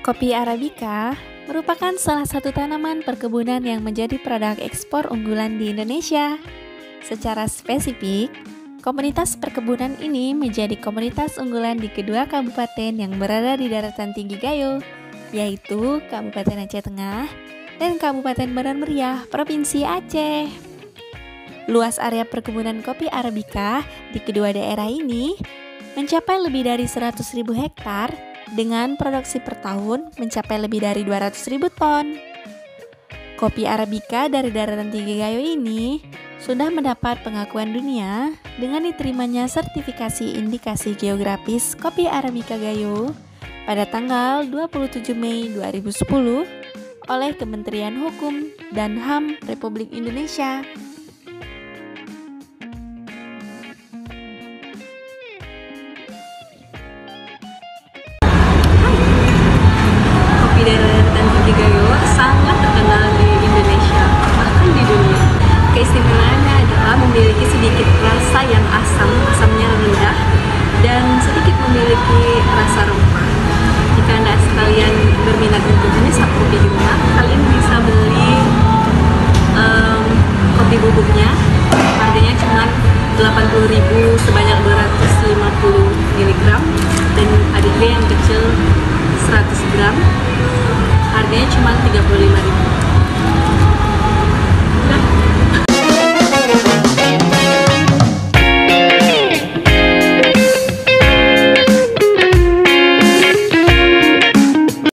Kopi Arabica merupakan salah satu tanaman perkebunan yang menjadi produk ekspor unggulan di Indonesia. Secara spesifik, komunitas perkebunan ini menjadi komunitas unggulan di kedua kabupaten yang berada di daratan tinggi Gayo, yaitu Kabupaten Aceh Tengah dan Kabupaten Medan Meriah, Provinsi Aceh. Luas area perkebunan kopi Arabica di kedua daerah ini mencapai lebih dari 100.000 hektar dengan produksi per tahun mencapai lebih dari 200.000 ton. Kopi Arabica dari daratan tinggi Gayo ini sudah mendapat pengakuan dunia dengan diterimanya sertifikasi indikasi geografis kopi Arabica Gayo pada tanggal 27 Mei 2010 oleh Kementerian Hukum dan HAM Republik Indonesia. Kopi dari daratan tinggi Gayo sangat terkenal di Indonesia, bahkan di dunia. Keistimewaannya adalah memiliki sedikit rasa yang asamnya rendah, dan sedikit memiliki rasa rempah. Jika Anda sekalian berminat untuk jenis kopi di rumah, kalian bisa beli kopi bubuknya. Harganya cuma 80.000 sebanyak 250 mg, dan ada juga yang kecil 100 gram, harganya cuma 35.000.